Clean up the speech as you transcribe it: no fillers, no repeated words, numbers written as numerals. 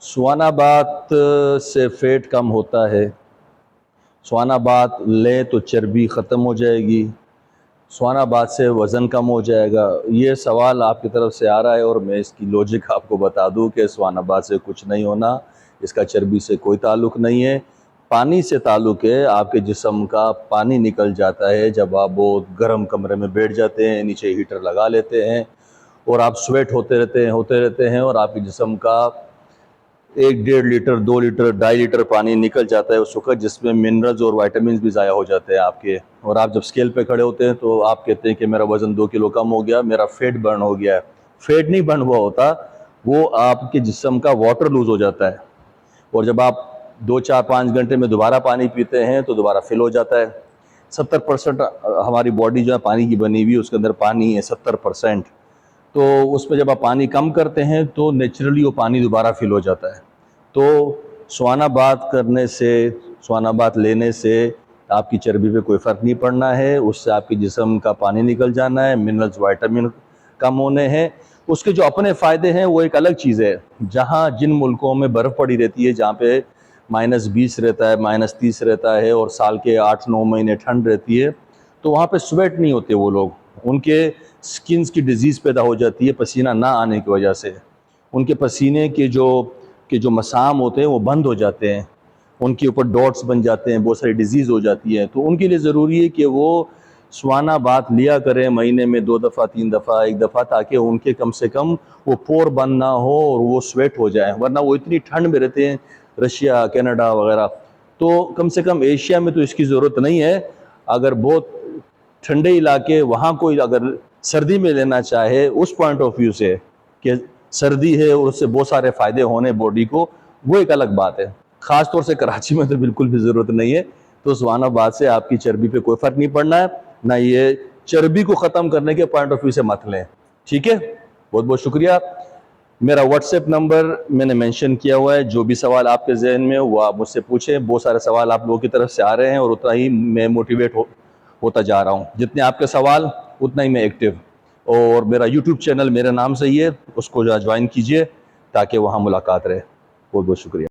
स्वानाबात से फैट कम होता है। स्वानाबात लें तो चर्बी ख़त्म हो जाएगी। स्वानाबात से वज़न कम हो जाएगा। ये सवाल आपकी तरफ से आ रहा है और मैं इसकी लॉजिक आपको बता दूं कि स्वानाबात से कुछ नहीं होना, इसका चर्बी से कोई ताल्लुक़ नहीं है। पानी से ताल्लुक़ है। आपके जिस्म का पानी निकल जाता है जब आप बहुत गर्म कमरे में बैठ जाते हैं, नीचे हीटर लगा लेते हैं और आप स्वेट होते रहते हैं और आपके जिस्म का 1-1.5 लीटर 2 लीटर 2.5 लीटर पानी निकल जाता है उस वक्त, जिसमें मिनरल्स और वाइटामिन भी ज़ाया हो जाते हैं आपके। और आप जब स्केल पे खड़े होते हैं तो आप कहते हैं कि मेरा वज़न 2 किलो कम हो गया, मेरा फैट बर्न हो गया है। फैट नहीं बर्न हुआ होता, वो आपके जिस्म का वाटर लूज़ हो जाता है। और जब आप 2-4-5 घंटे में दोबारा पानी पीते हैं तो दोबारा फिल हो जाता है। 70% हमारी बॉडी जो है पानी की बनी हुई, उसके अंदर पानी है 70%। तो उसमें जब आप पानी कम करते हैं तो नेचुरली वो पानी दोबारा फिल हो जाता है। तो स्वानाबात करने से, स्वानाबात लेने से आपकी चर्बी पे कोई फ़र्क नहीं पड़ना है। उससे आपके जिस्म का पानी निकल जाना है, मिनरल्स वाइटामिन कम होने हैं। उसके जो अपने फ़ायदे हैं वो एक अलग चीज़ है। जहाँ जिन मुल्कों में बर्फ़ पड़ी रहती है, जहाँ पे -20 रहता है, -30 रहता है और साल के 8-9 महीने ठंड रहती है, तो वहाँ पे स्वेट नहीं होते वो लोग। उनके स्किन्स की डिज़ीज़ पैदा हो जाती है पसीना ना आने की वजह से। उनके पसीने के जो मसाम होते हैं वो बंद हो जाते हैं, उनके ऊपर डॉट्स बन जाते हैं, बहुत सारी डिज़ीज़ हो जाती है। तो उनके लिए ज़रूरी है कि वो स्वानाबात लिया करें महीने में 2 दफ़ा 3 दफ़ा 1 दफ़ा, ताकि उनके कम से कम वो पोर बंद ना हो और वो स्वेट हो जाए। वरना वो इतनी ठंड में रहते हैं, रशिया, कनाडा वगैरह। तो कम से कम एशिया में तो इसकी ज़रूरत नहीं है। अगर बहुत ठंडे इलाके, वहाँ कोई अगर सर्दी में लेना चाहे उस पॉइंट ऑफ व्यू से कि सर्दी है और उससे बहुत सारे फ़ायदे होने बॉडी को, वो एक अलग बात है। ख़ास तौर से कराची में तो बिल्कुल भी ज़रूरत नहीं है। तो स्वानाबात से आपकी चर्बी पे कोई फ़र्क नहीं पड़ना है, ना ये चर्बी को ख़त्म करने के पॉइंट ऑफ व्यू से मत लें। ठीक है, बहुत बहुत शुक्रिया। मेरा व्हाट्सएप नंबर मैंने मेंशन किया हुआ है। जो भी सवाल आपके जहन में हो वो आप मुझसे पूछें। बहुत सारे सवाल आप लोगों की तरफ से आ रहे हैं और उतना ही मैं मोटिवेट होता जा रहा हूँ। जितने आपके सवाल उतना ही मैं एक्टिव। और मेरा यूट्यूब चैनल मेरे नाम से ही है, उसको ज्वाइन कीजिए ताकि वहाँ मुलाकात रहे। बहुत बहुत शुक्रिया।